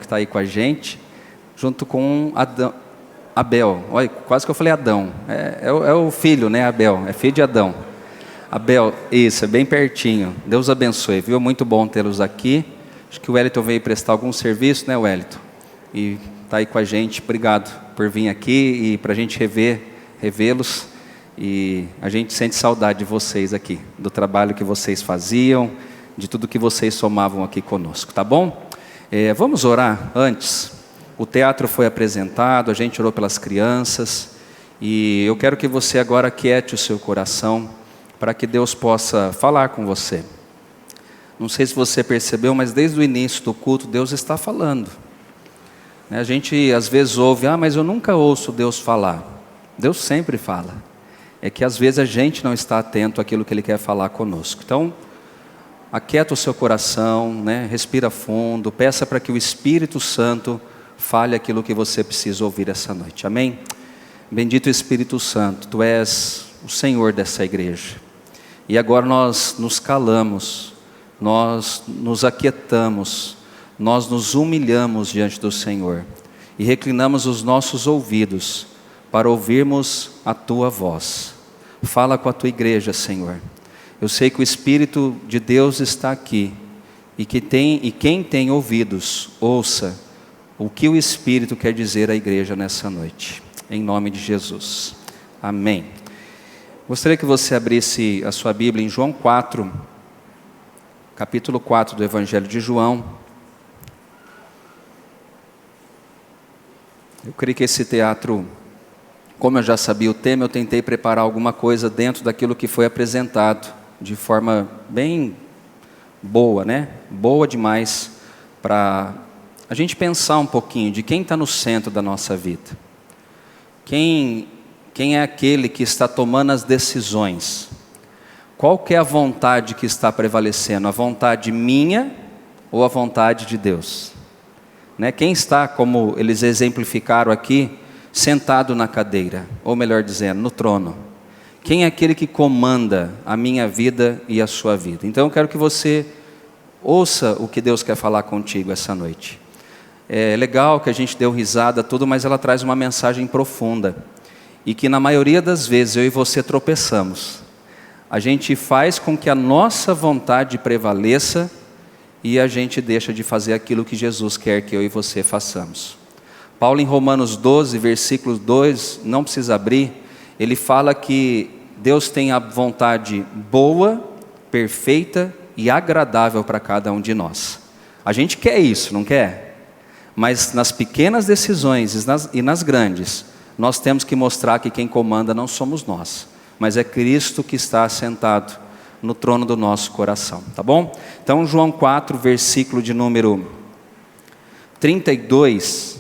está aí com a gente, junto com Abel. Olha, quase que eu falei Adão. É o filho, né, Abel? É filho de Adão. Abel, isso, é bem pertinho. Deus abençoe, viu? Muito bom tê-los aqui. Acho que o Wellington veio prestar algum serviço, né, Wellington? E está aí com a gente. Obrigado por vir aqui e para a gente revê-los. E a gente sente saudade de vocês aqui, do trabalho que vocês faziam, de tudo que vocês somavam aqui conosco, tá bom? Vamos orar antes. O teatro foi apresentado, a gente orou pelas crianças, e eu quero que você agora aquiete o seu coração, para que Deus possa falar com você. Não sei se você percebeu, mas desde o início do culto, Deus está falando. A gente às vezes ouve, mas eu nunca ouço Deus falar. Deus sempre fala. É que às vezes a gente não está atento àquilo que Ele quer falar conosco. Então, aquieta o seu coração, né? Respira fundo, peça para que o Espírito Santo fale aquilo que você precisa ouvir essa noite. Amém? Bendito Espírito Santo, Tu és o Senhor dessa igreja. E agora nós nos calamos, nós nos aquietamos, nós nos humilhamos diante do Senhor e reclinamos os nossos ouvidos para ouvirmos a Tua voz. Fala com a Tua igreja, Senhor. Eu sei que o Espírito de Deus está aqui e quem tem ouvidos, ouça o que o Espírito quer dizer à igreja nessa noite. Em nome de Jesus. Amém. Gostaria que você abrisse a sua Bíblia em João 4, capítulo 4 do Evangelho de João. Eu creio que esse teatro, como eu já sabia o tema, eu tentei preparar alguma coisa dentro daquilo que foi apresentado, de forma bem boa, né? Boa demais, para a gente pensar um pouquinho de quem está no centro da nossa vida. Quem é aquele que está tomando as decisões? Qual que é a vontade que está prevalecendo? A vontade minha ou a vontade de Deus? Né? Quem está, como eles exemplificaram aqui, sentado na cadeira, ou melhor dizendo, no trono? Quem é aquele que comanda a minha vida e a sua vida? Então eu quero que você ouça o que Deus quer falar contigo essa noite. É legal que a gente deu risada, tudo, mas ela traz uma mensagem profunda. E que na maioria das vezes eu e você tropeçamos. A gente faz com que a nossa vontade prevaleça e a gente deixa de fazer aquilo que Jesus quer que eu e você façamos. Paulo em Romanos 12, versículo 2, não precisa abrir, ele fala que Deus tem a vontade boa, perfeita e agradável para cada um de nós. A gente quer isso, não quer? Mas nas pequenas decisões e nas grandes, nós temos que mostrar que quem comanda não somos nós, mas é Cristo que está assentado no trono do nosso coração, tá bom? Então João 4, versículo de número 32,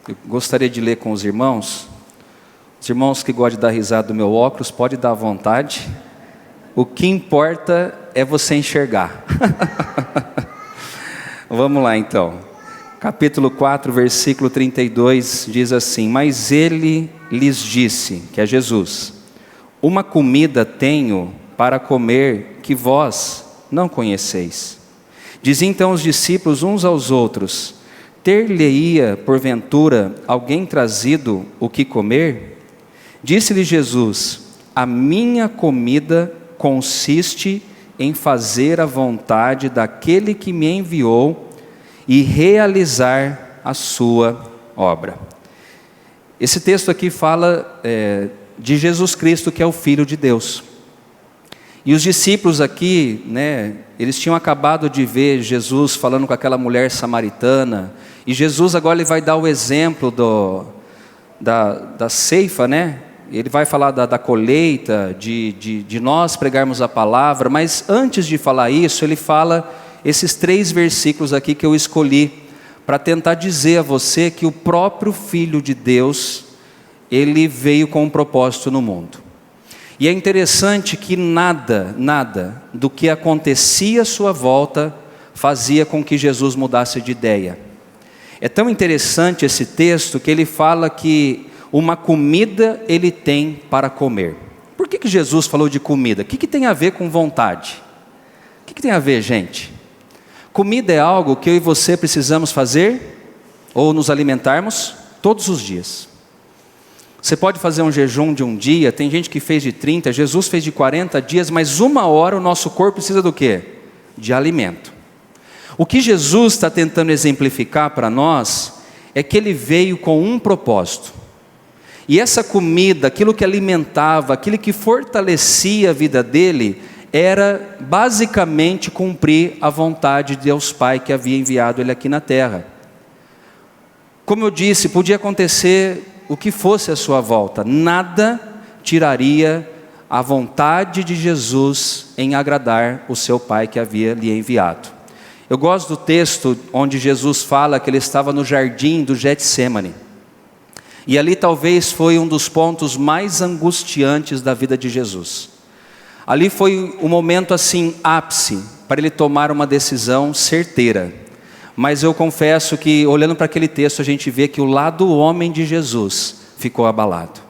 eu gostaria de ler com os irmãos. Os irmãos que gostam de dar risada do meu óculos, pode dar à vontade. O que importa é você enxergar. Vamos lá então. Capítulo 4, versículo 32, diz assim: Mas ele lhes disse, que é Jesus, uma comida tenho para comer que vós não conheceis. Diziam então os discípulos uns aos outros: Ter-lhe-ia porventura alguém trazido o que comer? Disse-lhe Jesus: A minha comida consiste em fazer a vontade daquele que me enviou e realizar a sua obra. Esse texto aqui fala de Jesus Cristo, que é o Filho de Deus. E os discípulos aqui, né, eles tinham acabado de ver Jesus falando com aquela mulher samaritana, e Jesus agora ele vai dar o exemplo da ceifa, né? Ele vai falar da colheita, de nós pregarmos a palavra, mas antes de falar isso, ele fala esses 3 versículos aqui que eu escolhi para tentar dizer a você que o próprio Filho de Deus, ele veio com um propósito no mundo. E é interessante que nada do que acontecia à sua volta fazia com que Jesus mudasse de ideia. É tão interessante esse texto que ele fala que uma comida ele tem para comer. Por que Jesus falou de comida? O que tem a ver com vontade? O que tem a ver, gente? Comida é algo que eu e você precisamos fazer ou nos alimentarmos todos os dias. Você pode fazer um jejum de um dia, tem gente que fez de 30, Jesus fez de 40 dias, mas 1 hora o nosso corpo precisa do quê? De alimento. O que Jesus está tentando exemplificar para nós é que Ele veio com um propósito. E essa comida, aquilo que alimentava, aquilo que fortalecia a vida dele, era basicamente cumprir a vontade de Deus Pai que havia enviado Ele aqui na terra. Como eu disse, podia acontecer o que fosse a sua volta, nada tiraria a vontade de Jesus em agradar o seu Pai que havia lhe enviado. Eu gosto do texto onde Jesus fala que Ele estava no jardim do Getsêmani. E ali talvez foi um dos pontos mais angustiantes da vida de Jesus. Ali foi um momento assim, ápice, para Ele tomar uma decisão certeira. Mas eu confesso que, olhando para aquele texto, a gente vê que o lado homem de Jesus ficou abalado.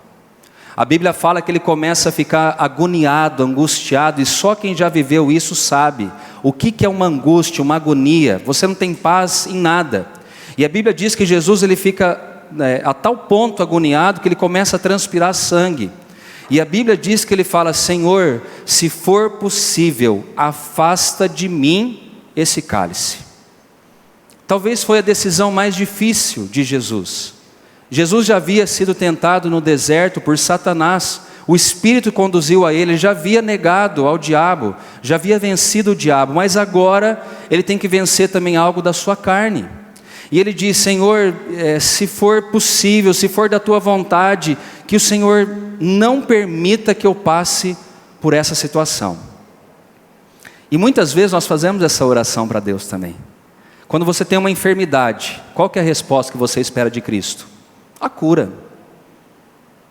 A Bíblia fala que Ele começa a ficar agoniado, angustiado, e só quem já viveu isso sabe o que é uma angústia, uma agonia. Você não tem paz em nada. E a Bíblia diz que Jesus ele fica a tal ponto agoniado que ele começa a transpirar sangue. E a Bíblia diz que ele fala: Senhor, se for possível, afasta de mim esse cálice. Talvez foi a decisão mais difícil de Jesus. Jesus já havia sido tentado no deserto por Satanás. O Espírito conduziu a ele, já havia negado ao diabo, já havia vencido o diabo, mas agora ele tem que vencer também algo da sua carne. E ele diz: Senhor, se for possível, se for da tua vontade, que o Senhor não permita que eu passe por essa situação. E muitas vezes nós fazemos essa oração para Deus também. Quando você tem uma enfermidade, qual que é a resposta que você espera de Cristo? A cura.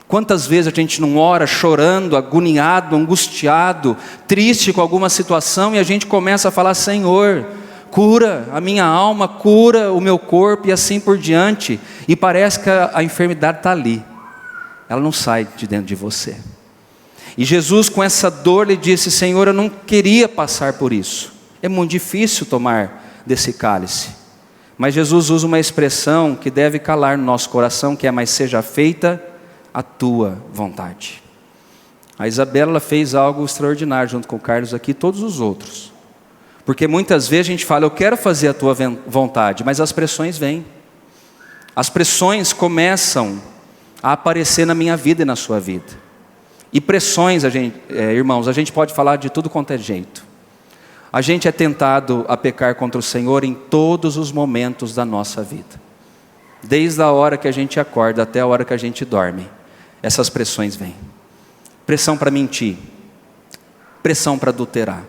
Quantas vezes a gente não ora chorando, agoniado, angustiado, triste com alguma situação, e a gente começa a falar: Senhor, cura a minha alma, cura o meu corpo, e assim por diante, e parece que a enfermidade está ali, ela não sai de dentro de você. E Jesus, com essa dor, lhe disse: Senhor, eu não queria passar por isso, é muito difícil tomar desse cálice. Mas Jesus usa uma expressão que deve calar no nosso coração, que é: mas seja feita a tua vontade. A Isabela fez algo extraordinário junto com o Carlos aqui, todos os outros. Porque muitas vezes a gente fala: eu quero fazer a tua vontade, mas as pressões vêm. As pressões começam a aparecer na minha vida e na sua vida. E pressões, irmãos, a gente pode falar de tudo quanto é jeito. A gente é tentado a pecar contra o Senhor em todos os momentos da nossa vida. Desde a hora que a gente acorda até a hora que a gente dorme, essas pressões vêm. Pressão para mentir, pressão para adulterar,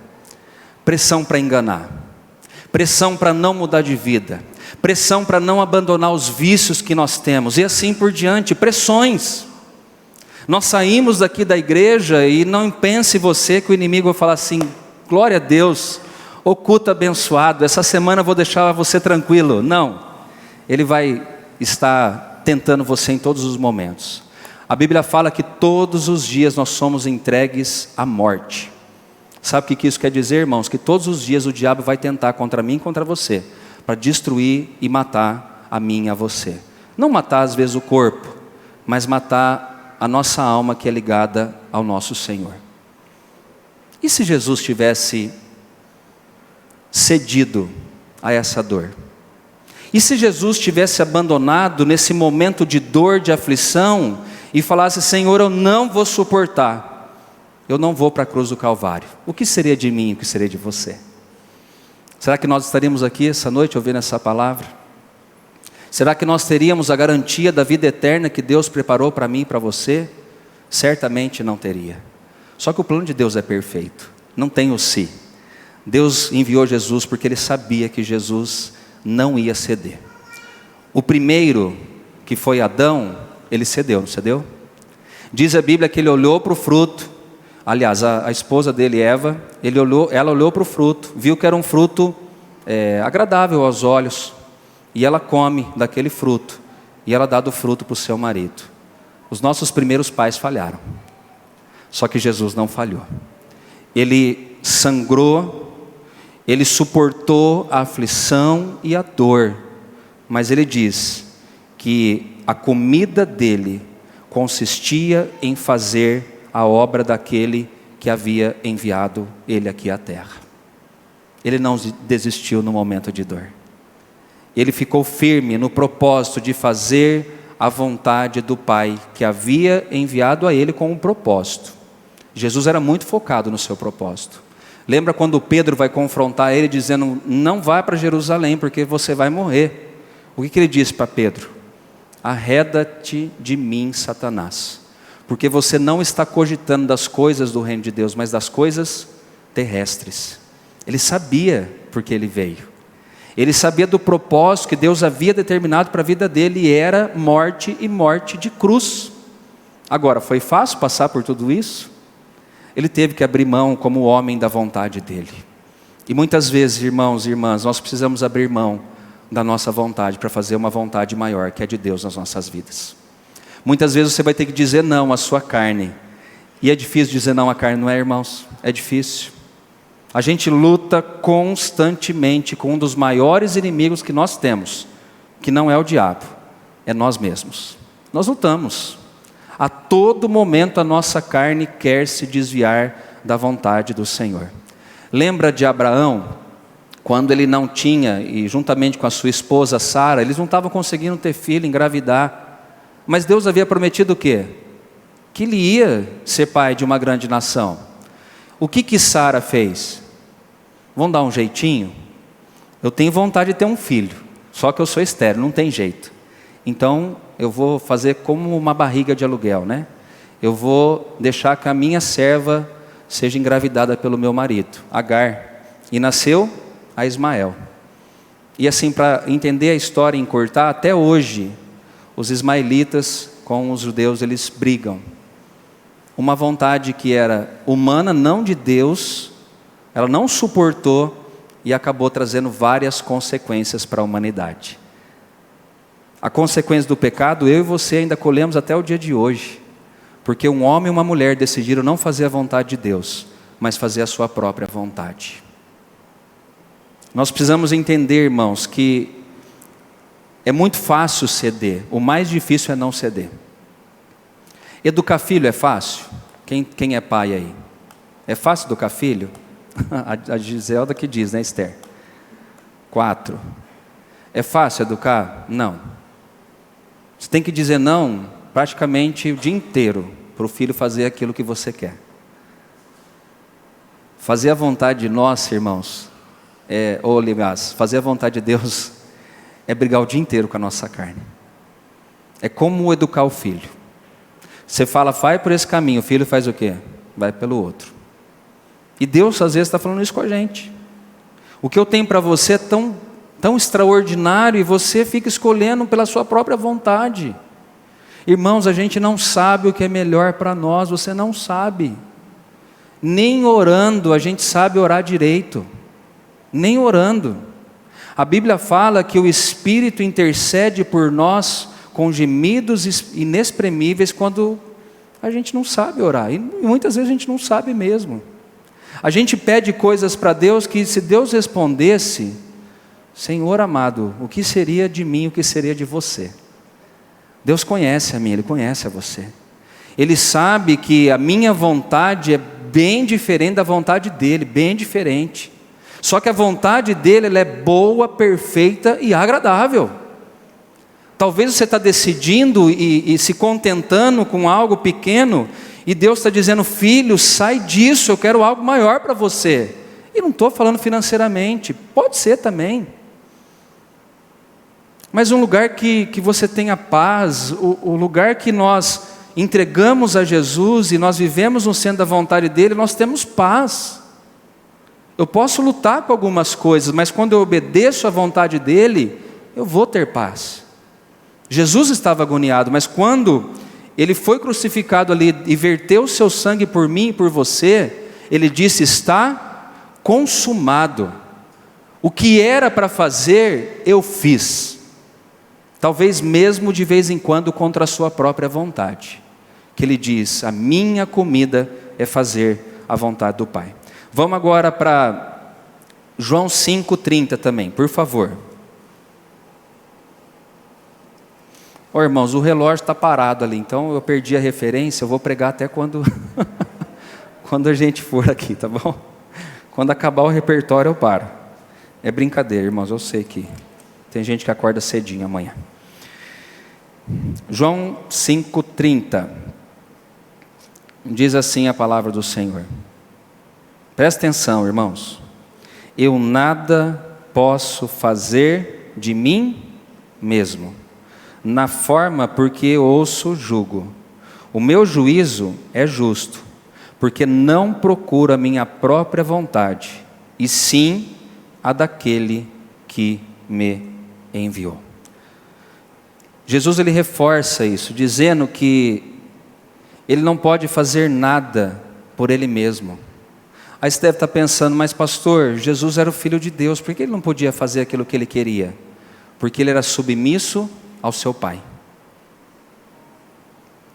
pressão para enganar, pressão para não mudar de vida, pressão para não abandonar os vícios que nós temos, e assim por diante, pressões. Nós saímos daqui da igreja e não pense você que o inimigo vai falar assim: glória a Deus, o culto abençoado, essa semana eu vou deixar você tranquilo. Não, ele vai estar tentando você em todos os momentos. A Bíblia fala que todos os dias nós somos entregues à morte. Sabe o que isso quer dizer, irmãos? Que todos os dias o diabo vai tentar contra mim e contra você, para destruir e matar a mim e a você. Não matar às vezes o corpo, mas matar a nossa alma que é ligada ao nosso Senhor. E se Jesus tivesse cedido a essa dor? E se Jesus tivesse abandonado nesse momento de dor, de aflição, e falasse: Senhor, eu não vou suportar, eu não vou para a cruz do Calvário, o que seria de mim, o que seria de você? Será que nós estaríamos aqui essa noite ouvindo essa palavra? Será que nós teríamos a garantia da vida eterna que Deus preparou para mim e para você? Certamente não teria. Só que o plano de Deus é perfeito, não tem o se. Deus enviou Jesus porque Ele sabia que Jesus não ia ceder. O primeiro, que foi Adão, ele cedeu, não cedeu? Diz a Bíblia que ele olhou para o fruto. Aliás, a esposa dele, Eva, ela olhou para o fruto, viu que era um fruto agradável aos olhos, e ela come daquele fruto, e ela dá do fruto para o seu marido. Os nossos primeiros pais falharam, só que Jesus não falhou. Ele sangrou, Ele suportou a aflição e a dor, mas ele diz que a comida dele consistia em fazer a obra daquele que havia enviado ele aqui à terra. Ele não desistiu no momento de dor. Ele ficou firme no propósito de fazer a vontade do Pai, que havia enviado a ele com um propósito. Jesus era muito focado no seu propósito. Lembra quando Pedro vai confrontar ele dizendo, não vá para Jerusalém porque você vai morrer. O que ele disse para Pedro? Arreda-te de mim, Satanás, porque você não está cogitando das coisas do reino de Deus, mas das coisas terrestres. Ele sabia porque ele veio. Ele sabia do propósito que Deus havia determinado para a vida dele, e era morte, e morte de cruz. Agora, foi fácil passar por tudo isso? Ele teve que abrir mão como homem da vontade dele. E muitas vezes, irmãos e irmãs, nós precisamos abrir mão da nossa vontade para fazer uma vontade maior, que é de Deus nas nossas vidas. Muitas vezes você vai ter que dizer não à sua carne. E é difícil dizer não à carne, não é, irmãos? É difícil. A gente luta constantemente com um dos maiores inimigos que nós temos, que não é o diabo, é nós mesmos. Nós lutamos. A todo momento a nossa carne quer se desviar da vontade do Senhor. Lembra de Abraão, quando ele não tinha, e juntamente com a sua esposa Sara, eles não estavam conseguindo ter filho, engravidar. Mas Deus havia prometido o quê? Que ele ia ser pai de uma grande nação. O que Sara fez? Vamos dar um jeitinho? Eu tenho vontade de ter um filho, só que eu sou estéril, não tem jeito. Então eu vou fazer como uma barriga de aluguel, né? Eu vou deixar que a minha serva seja engravidada pelo meu marido, Agar. E nasceu a Ismael. E assim, para entender a história e encurtar, até hoje, os ismaelitas com os judeus, eles brigam. Uma vontade que era humana, não de Deus, ela não suportou e acabou trazendo várias consequências para a humanidade. A consequência do pecado, eu e você ainda colhemos até o dia de hoje, porque um homem e uma mulher decidiram não fazer a vontade de Deus, mas fazer a sua própria vontade. Nós precisamos entender, irmãos, que é muito fácil ceder, o mais difícil é não ceder. Educar filho é fácil? Quem é pai aí? É fácil educar filho? A Giselda que diz, né, Esther? 4. É fácil educar? Não. Você tem que dizer não praticamente o dia inteiro para o filho fazer aquilo que você quer. Fazer a vontade de nós, irmãos, fazer a vontade de Deus é brigar o dia inteiro com a nossa carne. É como educar o filho. Você fala, vai por esse caminho, o filho faz o quê? Vai pelo outro. E Deus às vezes está falando isso com a gente. O que eu tenho para você é tão extraordinário, e você fica escolhendo pela sua própria vontade. Irmãos, a gente não sabe o que é melhor para nós, você não sabe. Nem orando a gente sabe orar direito. Nem orando. A Bíblia fala que o Espírito intercede por nós com gemidos inexprimíveis quando a gente não sabe orar. E muitas vezes a gente não sabe mesmo. A gente pede coisas para Deus que, se Deus respondesse, Senhor amado, o que seria de mim, o que seria de você? Deus conhece a mim, Ele conhece a você. Ele sabe que a minha vontade é bem diferente da vontade dEle, bem diferente. Só que a vontade dEle, ela é boa, perfeita e agradável. Talvez você está decidindo e se contentando com algo pequeno, e Deus está dizendo, filho, sai disso, eu quero algo maior para você. E não estou falando financeiramente, pode ser também. Mas um lugar que você tenha paz, o lugar que nós entregamos a Jesus e nós vivemos no centro da vontade dEle, nós temos paz. Eu posso lutar com algumas coisas, mas quando eu obedeço à vontade dEle, eu vou ter paz. Jesus estava agoniado, mas quando Ele foi crucificado ali e verteu o seu sangue por mim e por você, Ele disse, está consumado. O que era para fazer, eu fiz. Talvez mesmo de vez em quando contra a sua própria vontade. Que Ele diz, a minha comida é fazer a vontade do Pai. Vamos agora para João 5,30 também, por favor. Ô irmãos, o relógio está parado ali, então eu perdi a referência, eu vou pregar até quando, quando a gente for aqui, tá bom? Quando acabar o repertório eu paro. É brincadeira, irmãos, eu sei que tem gente que acorda cedinho amanhã. João 5,30, diz assim a palavra do Senhor. Presta atenção, irmãos. Eu nada posso fazer de mim mesmo, na forma porque ouço julgo. O meu juízo é justo, porque não procuro a minha própria vontade, e sim a daquele que me enviou. Jesus ele reforça isso, dizendo que ele não pode fazer nada por ele mesmo. Aí você deve estar pensando, mas pastor, Jesus era o Filho de Deus, por que ele não podia fazer aquilo que ele queria? Porque ele era submisso ao seu Pai.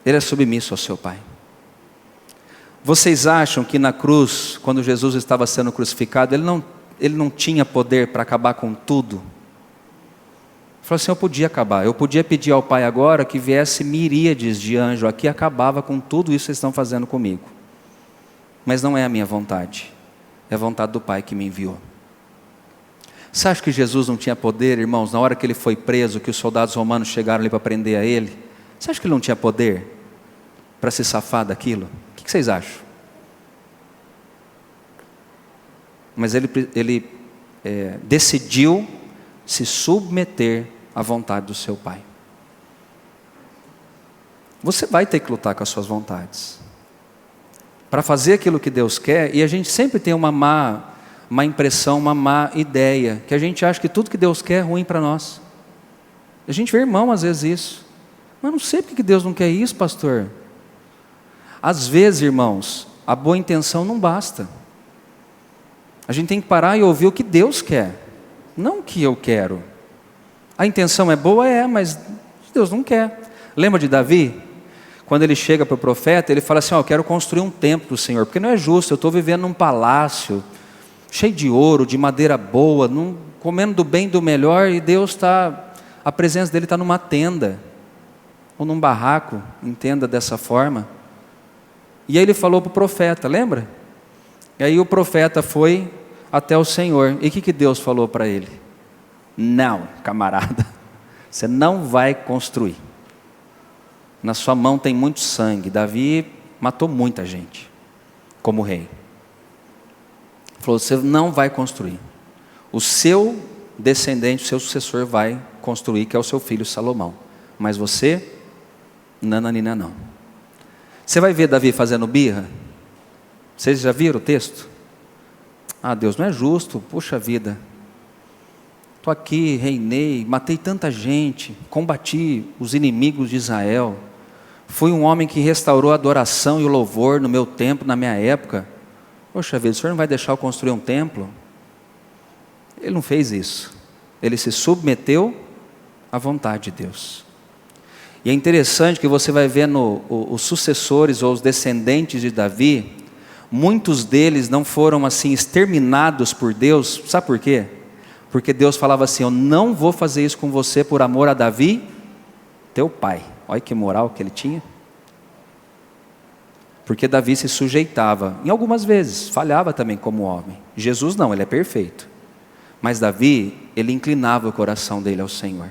Ele é submisso ao seu Pai. Vocês acham que na cruz, quando Jesus estava sendo crucificado, ele não tinha poder para acabar com tudo? Ele falou assim, eu podia acabar, eu podia pedir ao Pai agora que viesse miríades de anjos aqui e acabava com tudo isso que vocês estão fazendo comigo. Mas não é a minha vontade, é a vontade do Pai que me enviou. Você acha que Jesus não tinha poder, irmãos, na hora que ele foi preso, que os soldados romanos chegaram ali para prender a ele? Você acha que ele não tinha poder para se safar daquilo? O que vocês acham? Mas ele decidiu se submeter à vontade do seu Pai. Você vai ter que lutar com as suas vontades para fazer aquilo que Deus quer, e a gente sempre tem uma má impressão, uma má ideia, que a gente acha que tudo que Deus quer é ruim para nós. A gente vê irmão às vezes isso, mas não sei porque que Deus não quer isso, pastor. Às vezes, irmãos, a boa intenção não basta. A gente tem que parar e ouvir o que Deus quer, não o que eu quero. A intenção é boa, mas Deus não quer. Lembra de Davi? Quando ele chega para o profeta, ele fala assim, eu quero construir um templo para o Senhor, porque não é justo, eu estou vivendo num palácio, cheio de ouro, de madeira boa, comendo do bem e do melhor, e a presença dele está numa tenda, ou num barraco, entenda dessa forma. E aí ele falou para o profeta, lembra? E aí o profeta foi até o Senhor, e o que Deus falou para ele? Não, camarada, você não vai construir. Na sua mão tem muito sangue. Davi matou muita gente como rei. Ele falou, você não vai construir. O seu descendente, o seu sucessor vai construir, que é o seu filho Salomão. Mas você, nananina não. Você vai ver Davi fazendo birra? Vocês já viram o texto? Deus não é justo, puxa vida. Estou aqui, reinei, matei tanta gente, combati os inimigos de Israel. Fui um homem que restaurou a adoração e o louvor no meu tempo, na minha época. Poxa vida, o Senhor não vai deixar eu construir um templo? Ele não fez isso. Ele se submeteu à vontade de Deus. E é interessante que você vai ver os sucessores ou os descendentes de Davi, muitos deles não foram assim exterminados por Deus. Sabe por quê? Porque Deus falava assim, eu não vou fazer isso com você por amor a Davi, teu pai. Olha que moral que ele tinha. Porque Davi se sujeitava, em algumas vezes, falhava também como homem. Jesus não, ele é perfeito. Mas Davi, ele inclinava o coração dele ao Senhor.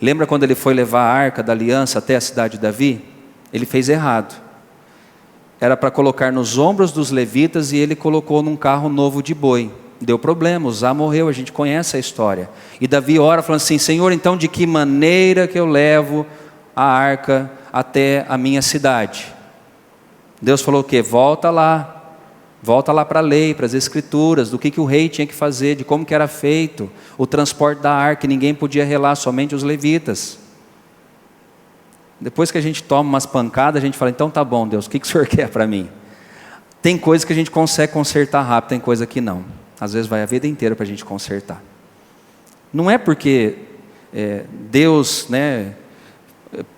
Lembra quando ele foi levar a arca da aliança até a cidade de Davi? Ele fez errado. Era para colocar nos ombros dos levitas e ele colocou num carro novo de boi. Deu problema, Uzá morreu, a gente conhece a história. E Davi ora falando assim, Senhor, então de que maneira que eu levo a arca até a minha cidade? Deus falou o quê? Volta lá para a lei, para as escrituras, do que o rei tinha que fazer, de como que era feito o transporte da arca, ninguém podia relar, somente os levitas. Depois que a gente toma umas pancadas, a gente fala, então tá bom Deus, o que o Senhor quer para mim? Tem coisa que a gente consegue consertar rápido, tem coisa que não. Às vezes vai a vida inteira para a gente consertar. Não é porque Deus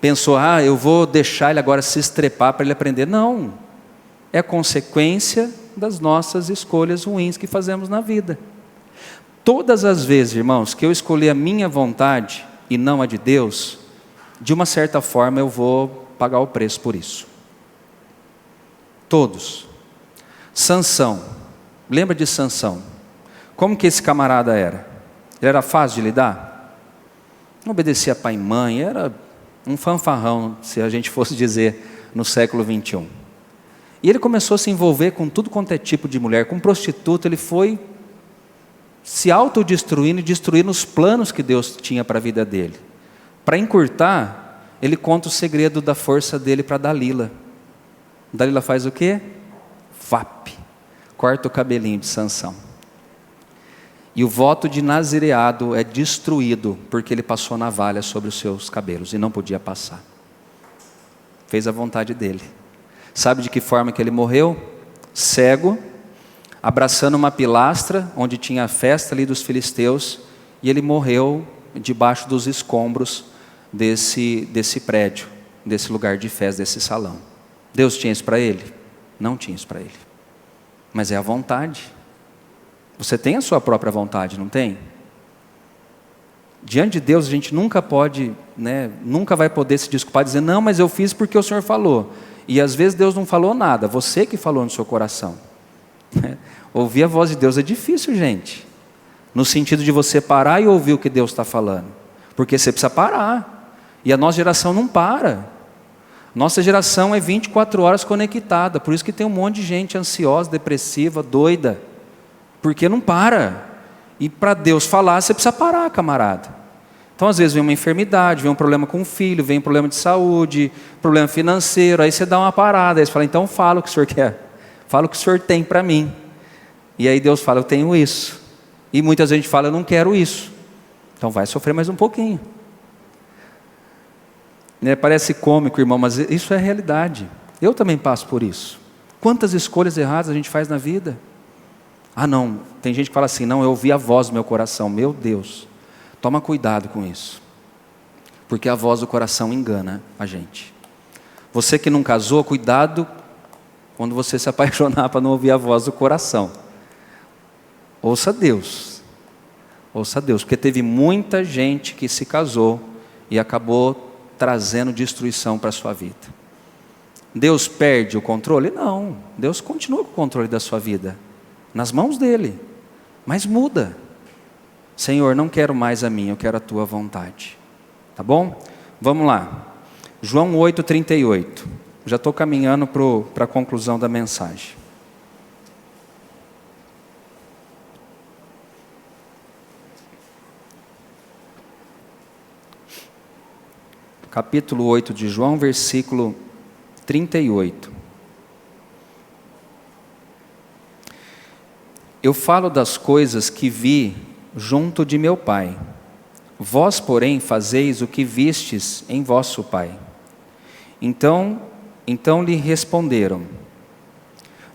pensou, eu vou deixar ele agora se estrepar para ele aprender. Não, é consequência das nossas escolhas ruins que fazemos na vida. Todas as vezes, irmãos, que eu escolhi a minha vontade e não a de Deus, de uma certa forma eu vou pagar o preço por isso. Todos. Sansão, lembra de Sansão? Como que esse camarada era? Ele era fácil de lidar? Não obedecia pai e mãe, era um fanfarrão, se a gente fosse dizer, no século 21. E ele começou a se envolver com tudo quanto é tipo de mulher, com prostituta. Ele foi se autodestruindo e destruindo os planos que Deus tinha para a vida dele. Para encurtar, ele conta o segredo da força dele para Dalila. Dalila faz o quê? Vap, corta o cabelinho de Sansão. E o voto de nazireado é destruído, porque ele passou navalha sobre os seus cabelos, e não podia passar. Fez a vontade dele. Sabe de que forma que ele morreu? Cego, abraçando uma pilastra, onde tinha a festa ali dos filisteus, e ele morreu debaixo dos escombros desse prédio, desse lugar de festa, desse salão. Deus tinha isso para ele? Não tinha isso para ele. Mas é a vontade. Você tem a sua própria vontade, não tem? Diante de Deus a gente nunca pode, nunca vai poder se desculpar e dizer, não, mas eu fiz porque o Senhor falou. E às vezes Deus não falou nada, você que falou no seu coração. Ouvir a voz de Deus é difícil, gente. No sentido de você parar e ouvir o que Deus está falando. Porque você precisa parar. E a nossa geração não para. Nossa geração é 24 horas conectada. Por isso que tem um monte de gente ansiosa, depressiva, doida. Porque não para. E para Deus falar, você precisa parar, camarada. Então às vezes vem uma enfermidade, vem um problema com o filho, vem um problema de saúde, problema financeiro. Aí você dá uma parada, aí você fala, então fala o que o Senhor quer. Fala o que o Senhor tem para mim. E aí Deus fala, eu tenho isso. E muitas vezes a gente fala, eu não quero isso. Então vai sofrer mais um pouquinho. Parece cômico, irmão, mas isso é a realidade. Eu também passo por isso. Quantas escolhas erradas a gente faz na vida? Ah não, tem gente que fala assim, não, eu ouvi a voz do meu coração. Meu Deus, toma cuidado com isso. Porque a voz do coração engana a gente. Você que não casou, cuidado quando você se apaixonar para não ouvir a voz do coração. Ouça Deus, porque teve muita gente que se casou e acabou trazendo destruição para a sua vida. Deus perde o controle? Não, Deus continua com o controle da sua vida, nas mãos dele, mas muda. Senhor, não quero mais a minha, eu quero a tua vontade. Tá bom? Vamos lá, João 8,38, já estou caminhando para a conclusão da mensagem. Capítulo 8 de João, versículo 38. Eu falo das coisas que vi junto de meu Pai. Vós, porém, fazeis o que vistes em vosso pai. Então lhe responderam,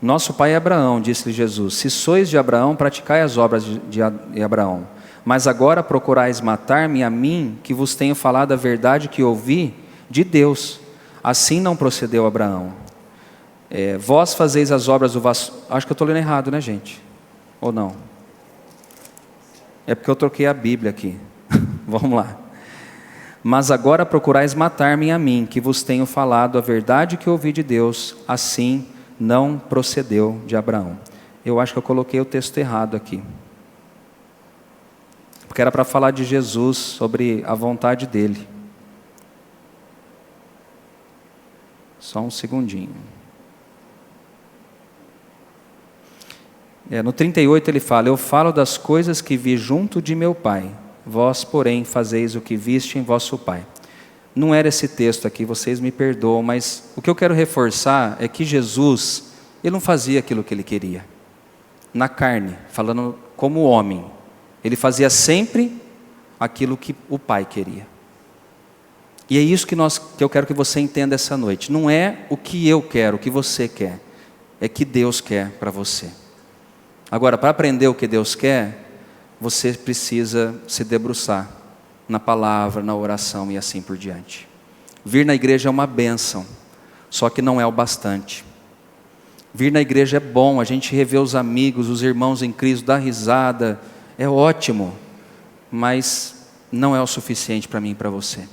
nosso pai é Abraão, disse-lhe Jesus, se sois de Abraão, praticai as obras de Abraão. Mas agora procurais matar-me a mim, que vos tenho falado a verdade que ouvi de Deus. Assim não procedeu Abraão. Vós fazeis as obras do vosso... Acho que eu estou lendo errado, né, gente? Ou não? É porque eu troquei a Bíblia aqui. Vamos lá. Mas agora procurais matar-me a mim, que vos tenho falado a verdade que ouvi de Deus. Assim não procedeu de Abraão. Eu acho que eu coloquei o texto errado aqui. Porque era para falar de Jesus, sobre a vontade dele. Só um segundinho. No 38 ele fala, eu falo das coisas que vi junto de meu Pai. Vós, porém, fazeis o que viste em vosso pai. Não era esse texto aqui, vocês me perdoam, mas o que eu quero reforçar é que Jesus, ele não fazia aquilo que ele queria. Na carne, falando como homem. Ele fazia sempre aquilo que o Pai queria. E é isso que eu quero que você entenda essa noite. Não é o que eu quero, o que você quer. É que Deus quer para você. Agora, para aprender o que Deus quer, você precisa se debruçar na palavra, na oração e assim por diante. Vir na igreja é uma bênção, só que não é o bastante. Vir na igreja é bom, a gente revê os amigos, os irmãos em Cristo, dá risada, é ótimo, mas não é o suficiente para mim e para você.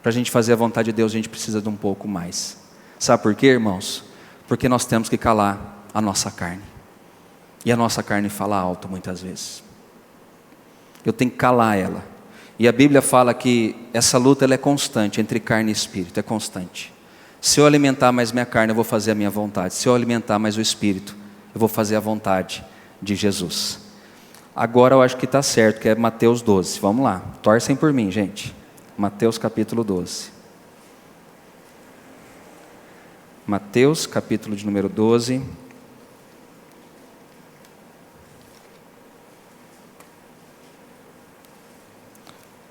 Para a gente fazer a vontade de Deus, a gente precisa de um pouco mais. Sabe por quê, irmãos? Porque nós temos que calar a nossa carne. E a nossa carne fala alto muitas vezes. Eu tenho que calar ela. E a Bíblia fala que essa luta ela é constante entre carne e espírito, é constante. Se eu alimentar mais minha carne, eu vou fazer a minha vontade. Se eu alimentar mais o espírito, eu vou fazer a vontade de Jesus. Agora eu acho que está certo, que é Mateus 12. Vamos lá, torcem por mim, gente. Mateus capítulo 12. Mateus capítulo de número 12.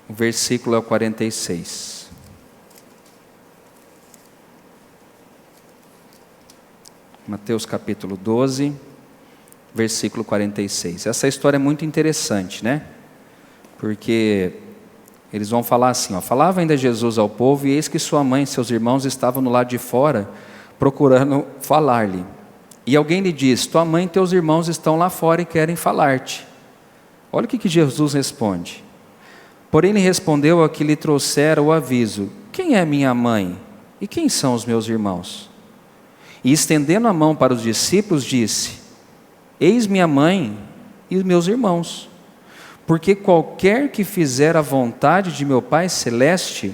O versículo é o 46. Mateus capítulo 12, versículo 46. Essa história é muito interessante, né? Porque eles vão falar assim, ó, falava ainda Jesus ao povo, e eis que sua mãe e seus irmãos estavam no lado de fora, procurando falar-lhe. E alguém lhe disse, tua mãe e teus irmãos estão lá fora e querem falar-te. Olha o que Jesus responde. Porém ele respondeu ao que lhe trouxera o aviso, quem é minha mãe e quem são os meus irmãos? E estendendo a mão para os discípulos disse, eis minha mãe e os meus irmãos, porque qualquer que fizer a vontade de meu Pai Celeste,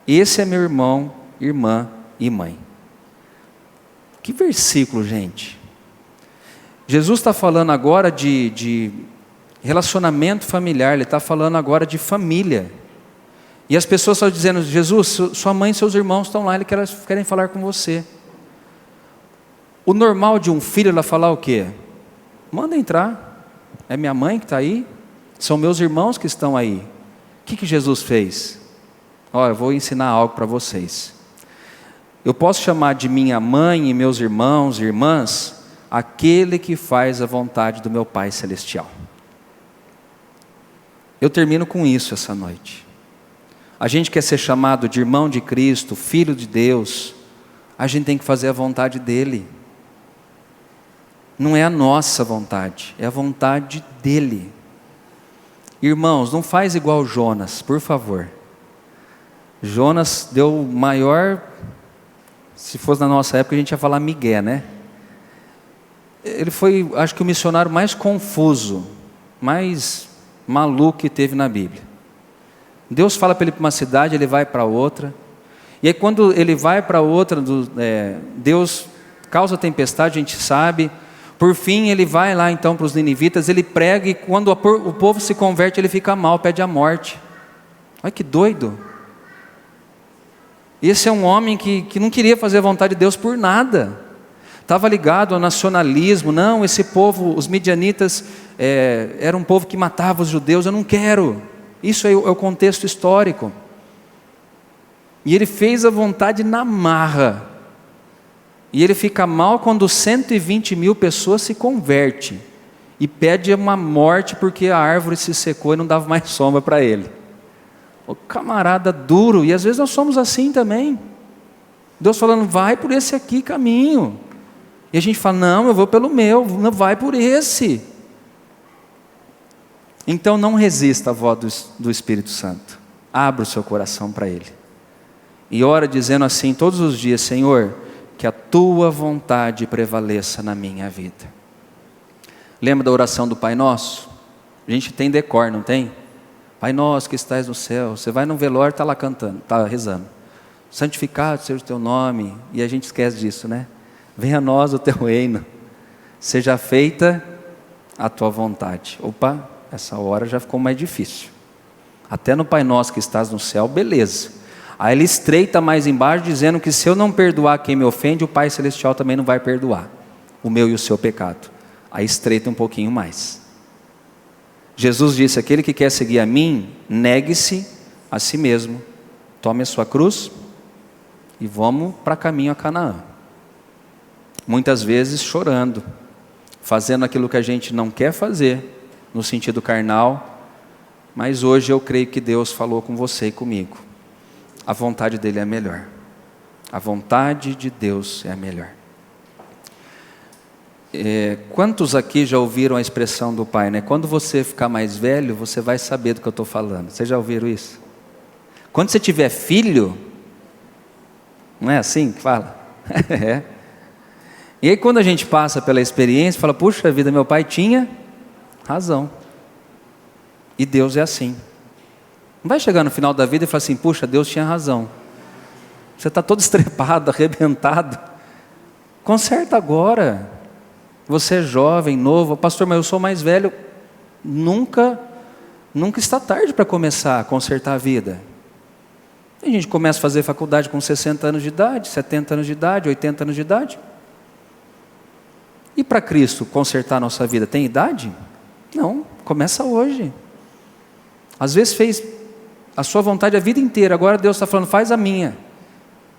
esse é meu irmão, irmã e mãe. Que versículo, gente. Jesus está falando agora de relacionamento familiar, Ele está falando agora de família. E as pessoas estão dizendo, Jesus, sua mãe e seus irmãos estão lá, eles querem falar com você. O normal de um filho, ela falar o quê? Manda entrar, é minha mãe que está aí, são meus irmãos que estão aí. O que Jesus fez? Eu vou ensinar algo para vocês. Eu posso chamar de minha mãe e meus irmãos e irmãs, aquele que faz a vontade do meu Pai Celestial. Eu termino com isso essa noite. A gente quer ser chamado de irmão de Cristo, filho de Deus, a gente tem que fazer a vontade dEle. Não é a nossa vontade, é a vontade dEle. Irmãos, não faz igual Jonas, por favor. Jonas deu o maior, se fosse na nossa época a gente ia falar migué, né? Ele foi, acho que o missionário mais confuso, mais maluco que teve na Bíblia. Deus fala para ele para uma cidade, ele vai para outra. E aí quando ele vai para outra, Deus causa tempestade, a gente sabe. Por fim ele vai lá então para os ninivitas, ele prega e quando o povo se converte ele fica mal, pede a morte. Olha que doido. Esse é um homem que não queria fazer a vontade de Deus por nada. Estava ligado ao nacionalismo. Não, esse povo, os midianitas, era um povo que matava os judeus. Eu não quero. Isso é o contexto histórico. E ele fez a vontade na marra. E ele fica mal quando 120 mil pessoas se convertem. E pede uma morte porque a árvore se secou e não dava mais sombra para ele. O camarada duro. E às vezes nós somos assim também. Deus falando, vai por esse aqui caminho. E a gente fala, não, eu vou pelo meu, não vai por esse. Então não resista à voz do Espírito Santo. Abra o seu coração para Ele. E ora dizendo assim todos os dias, Senhor, que a Tua vontade prevaleça na minha vida. Lembra da oração do Pai Nosso? A gente tem decor, não tem? Pai Nosso que estás no céu. Você vai no velório, está lá cantando, está rezando. Santificado seja o Teu nome. E a gente esquece disso, né? Venha a nós o Teu reino, seja feita a Tua vontade. Opa, essa hora já ficou mais difícil. Até no Pai Nosso que estás no céu, beleza. Aí ele estreita mais embaixo, dizendo que se eu não perdoar quem me ofende, o Pai Celestial também não vai perdoar o meu e o seu pecado. Aí estreita um pouquinho mais. Jesus disse, aquele que quer seguir a mim, negue-se a si mesmo, tome a sua cruz e vamos para caminho a Canaã. Muitas vezes chorando, fazendo aquilo que a gente não quer fazer, no sentido carnal, mas hoje eu creio que Deus falou com você e comigo. A vontade dEle é a melhor. A vontade de Deus é a melhor. Quantos aqui já ouviram a expressão do pai, né? Quando você ficar mais velho, você vai saber do que eu estou falando. Vocês já ouviram isso? Quando você tiver filho, não é assim que fala? É. E aí quando a gente passa pela experiência, fala, puxa vida, meu pai tinha razão. E Deus é assim. Não vai chegar no final da vida e falar assim, puxa, Deus tinha razão. Você está todo estrepado, arrebentado. Conserta agora. Você é jovem, novo. Pastor, mas eu sou mais velho. Nunca está tarde para começar a consertar a vida. A gente começa a fazer faculdade com 60 anos de idade, 70 anos de idade, 80 anos de idade. E para Cristo consertar a nossa vida, tem idade? Não, começa hoje. Às vezes fez a sua vontade a vida inteira, agora Deus está falando, faz a minha.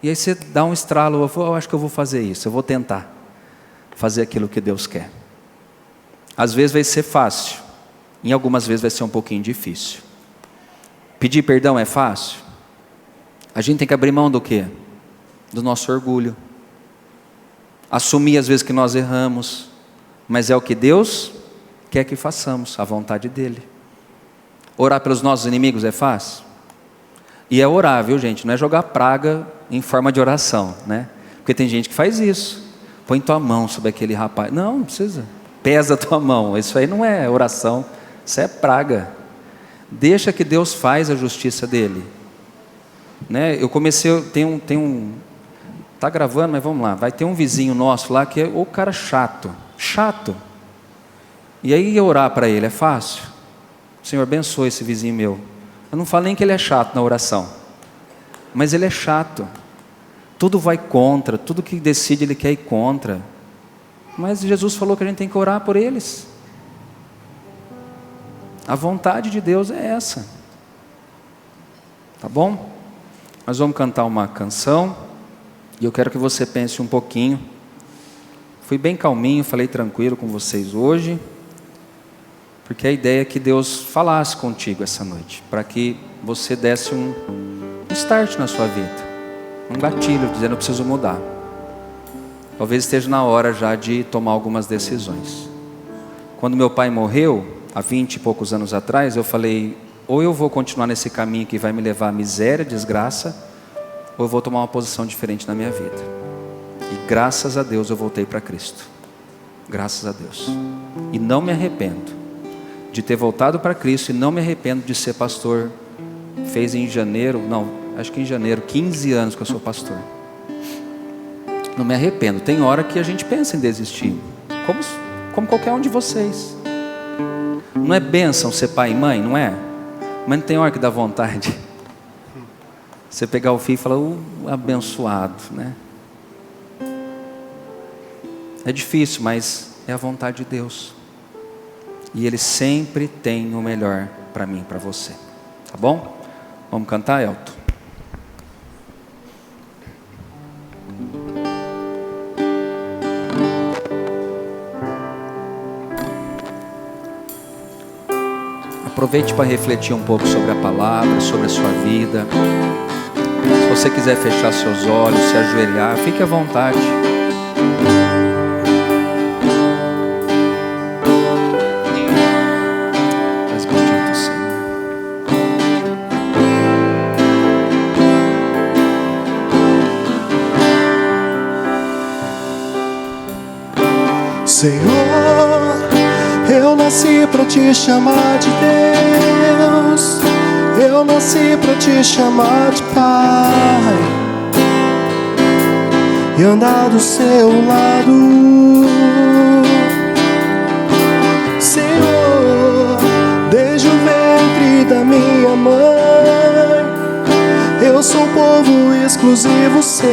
E aí você dá um estralo, eu acho que eu vou fazer isso, eu vou tentar fazer aquilo que Deus quer. Às vezes vai ser fácil, em algumas vezes vai ser um pouquinho difícil. Pedir perdão é fácil? A gente tem que abrir mão do quê? Do nosso orgulho. Assumir às vezes que nós erramos, mas é o que Deus quer que façamos, a vontade dEle. Orar pelos nossos inimigos é fácil? E é orar, viu gente? Não é jogar praga em forma de oração, né? Porque tem gente que faz isso. Põe tua mão sobre aquele rapaz. Não precisa. Pesa tua mão. Isso aí não é oração, isso é praga. Deixa que Deus faz a justiça dEle. Né? Eu comecei, tá gravando, mas vamos lá, vai ter um vizinho nosso lá que é o cara chato, e aí orar para ele é fácil? Senhor, abençoe esse vizinho meu. Eu não falo nem que ele é chato na oração, mas ele é chato, tudo vai contra, tudo que decide ele quer ir contra, mas Jesus falou que a gente tem que orar por eles. A vontade de Deus é essa, tá bom? Nós vamos cantar uma canção e eu quero que você pense um pouquinho. Fui bem calminho, falei tranquilo com vocês hoje, porque a ideia é que Deus falasse contigo essa noite, para que você desse um start na sua vida, um gatilho, dizendo eu preciso mudar. Talvez esteja na hora já de tomar algumas decisões. Quando meu pai morreu, há 20 e poucos anos atrás, eu falei, ou eu vou continuar nesse caminho que vai me levar à miséria, desgraça, ou eu vou tomar uma posição diferente na minha vida. E graças a Deus eu voltei para Cristo. Graças a Deus. E não me arrependo de ter voltado para Cristo, e não me arrependo de ser pastor. Fez em janeiro, acho que em janeiro, 15 anos que eu sou pastor. Não me arrependo. Tem hora que a gente pensa em desistir, como qualquer um de vocês. Não é bênção ser pai e mãe, não é? Mas não tem hora que dá vontade. Você pegar o filho e falar, abençoado, né? É difícil, mas é a vontade de Deus. E Ele sempre tem o melhor para mim, para você. Tá bom? Vamos cantar, Elton? Aproveite para refletir um pouco sobre a palavra, sobre a sua vida. Se você quiser fechar seus olhos, se ajoelhar, fique à vontade. Mais bonito, Senhor. Senhor, eu nasci para te chamar de Deus, eu nasci para te chamar de Pai, e andar do seu lado. Senhor, desde o ventre da minha mãe, eu sou povo exclusivo seu.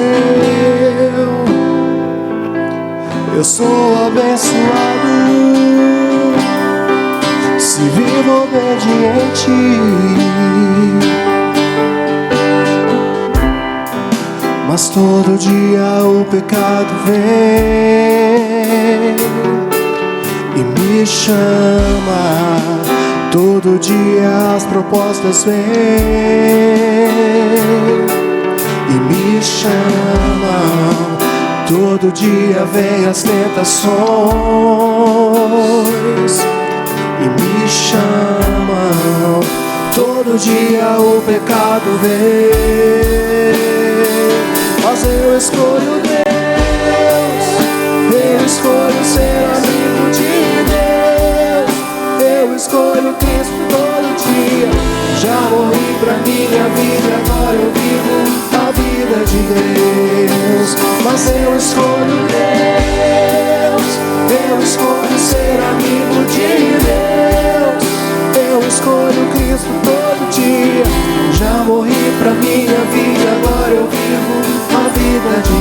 Eu sou abençoado se vivo obediente. Mas todo dia o pecado vem e me chama. Todo dia as propostas vêm e me chamam. Todo dia vem as tentações e me chamam. Todo dia o pecado vem, mas eu escolho Deus. Eu escolho ser amigo de Deus. Eu escolho Cristo todo dia. Já morri pra minha vida, agora eu vivo a vida de Deus. Mas eu escolho Deus. Eu escolho ser amigo de Deus. Eu escolho Cristo todo dia. Já morri pra minha vida, agora eu vivo a vida de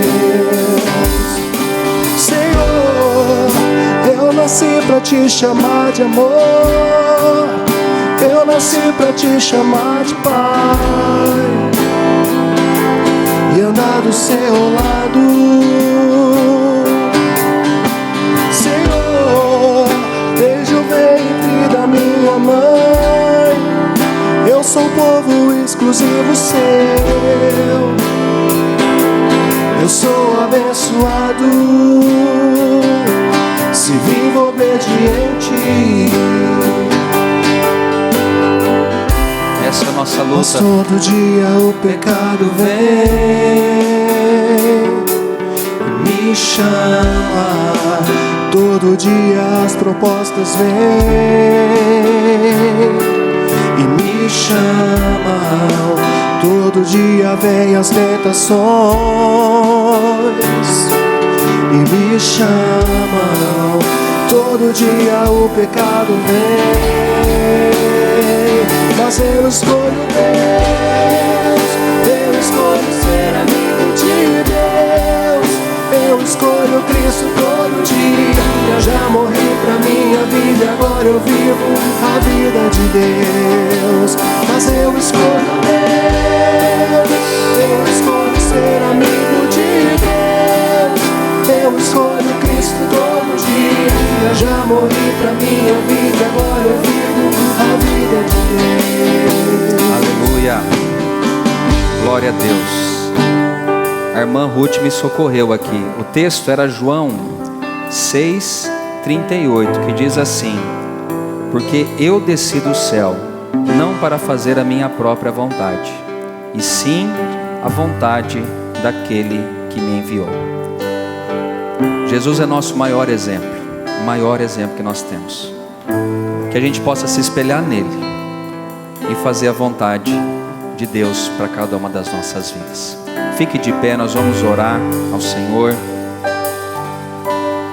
Deus. Senhor, eu nasci pra te chamar de amor. Eu nasci pra te chamar de Pai e andar do seu lado. Senhor, desde o ventre da minha mãe, eu sou povo exclusivo seu. Eu sou abençoado se vivo obediente. Essa é a nossa luta. Mas todo dia o pecado vem e me chama. Todo dia as propostas vêm e me chamam. Todo dia vem as tentações e me chamam. Todo dia o pecado vem, mas eu escolho Deus. Eu escolho ser amigo de Deus. Eu escolho Cristo todo dia. Eu já morri pra minha vida, agora eu vivo a vida de Deus. Mas eu escolho Deus. Eu escolho ser amigo de Deus. Eu escolho Cristo todo dia. Eu já morri pra minha vida, agora eu vivo a vida de Deus. Aleluia. Glória a Deus. A irmã Ruth me socorreu aqui. O texto era João 6:38, que diz assim: porque eu desci do céu, não para fazer a minha própria vontade, e sim a vontade daquele que me enviou. Jesus é nosso maior exemplo, o maior exemplo que nós temos. Que a gente possa se espelhar nele e fazer a vontade de Deus para cada uma das nossas vidas. Fique de pé, nós vamos orar ao Senhor.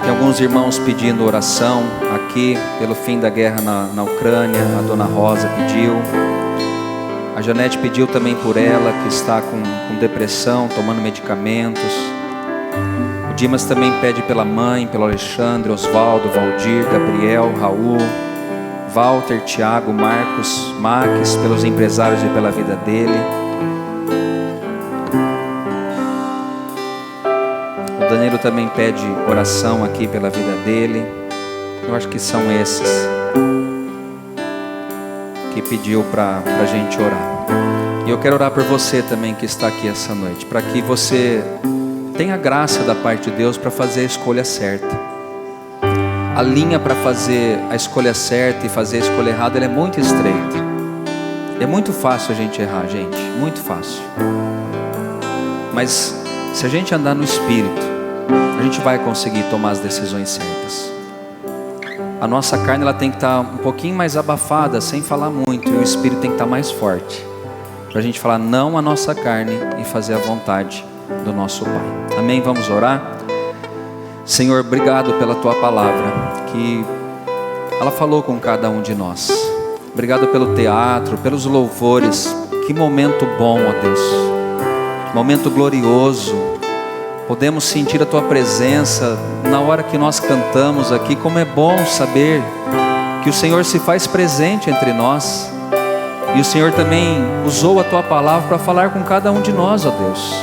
Tem alguns irmãos pedindo oração aqui pelo fim da guerra na Ucrânia. A dona Rosa pediu. A Janete pediu também por ela, que está com depressão, tomando medicamentos. O Dimas também pede pela mãe, pelo Alexandre, Osvaldo, Valdir, Gabriel, Raul, Walter, Tiago, Marcos, Max, pelos empresários e pela vida dele. O Danilo também pede oração aqui pela vida dele. Eu acho que são esses que pediu para a gente orar. E eu quero orar por você também que está aqui essa noite, para que você tenha graça da parte de Deus para fazer a escolha certa. A linha para fazer a escolha certa e fazer a escolha errada, ela é muito estreita. É muito fácil a gente errar, gente, muito fácil. Mas se a gente andar no Espírito, a gente vai conseguir tomar as decisões certas. A nossa carne, ela tem que estar um pouquinho mais abafada, sem falar muito, e o Espírito tem que estar mais forte, para a gente falar não à nossa carne e fazer a vontade do nosso Pai. Amém? Vamos orar? Senhor, obrigado pela Tua palavra, que ela falou com cada um de nós. Obrigado pelo teatro, pelos louvores. Que momento bom, ó Deus, momento glorioso. Podemos sentir a Tua presença na hora que nós cantamos aqui. Como é bom saber que o Senhor se faz presente entre nós. E o Senhor também usou a Tua palavra para falar com cada um de nós, ó Deus.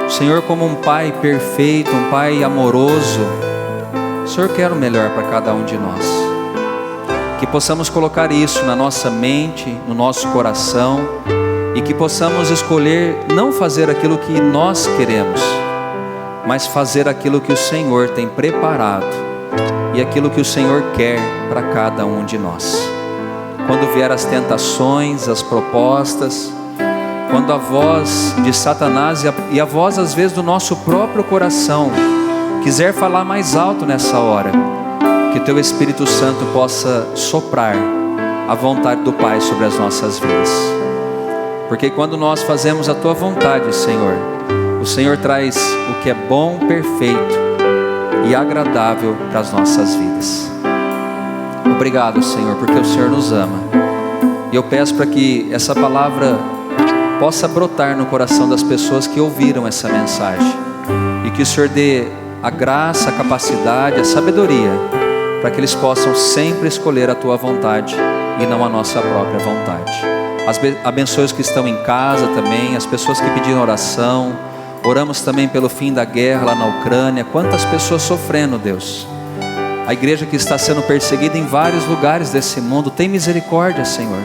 O Senhor, como um Pai perfeito, um Pai amoroso, o Senhor quer o melhor para cada um de nós. Que possamos colocar isso na nossa mente, no nosso coração, e que possamos escolher não fazer aquilo que nós queremos, mas fazer aquilo que o Senhor tem preparado e aquilo que o Senhor quer para cada um de nós. quando vier as tentações, as propostas, quando a voz de Satanás e a voz às vezes do nosso próprio coração quiser falar mais alto nessa hora, que Teu Espírito Santo possa soprar a vontade do Pai sobre as nossas vidas. Porque quando nós fazemos a Tua vontade, Senhor, o Senhor traz o que é bom, perfeito e agradável para as nossas vidas. Obrigado, Senhor, porque o Senhor nos ama. E eu peço para que essa palavra possa brotar no coração das pessoas que ouviram essa mensagem. E que o Senhor dê a graça, a capacidade, a sabedoria, para que eles possam sempre escolher a Tua vontade e não a nossa própria vontade. Abençoe os que estão em casa também, as pessoas que pediram oração. Oramos também pelo fim da guerra lá na Ucrânia. Quantas pessoas sofrendo, Deus. A igreja que está sendo perseguida em vários lugares desse mundo. Tem misericórdia, Senhor.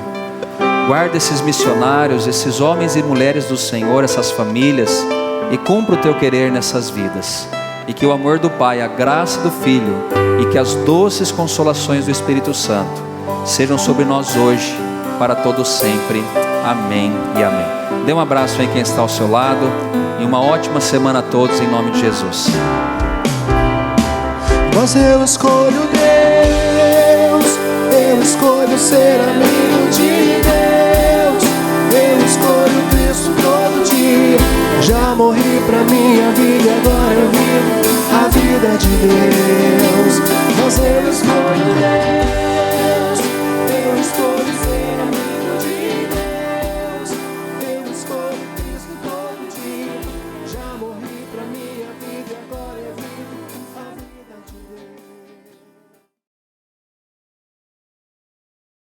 Guarda esses missionários, esses homens e mulheres do Senhor, essas famílias, e cumpra o Teu querer nessas vidas. E que o amor do Pai, a graça do Filho e que as doces consolações do Espírito Santo sejam sobre nós hoje, para todos sempre. Amém e amém. Dê um abraço em quem está ao seu lado e uma ótima semana a todos em nome de Jesus. Mas eu escolho Deus, eu escolho ser amigo de Deus, eu escolho Cristo todo dia. Já morri pra minha vida e agora eu vivo a vida de Deus.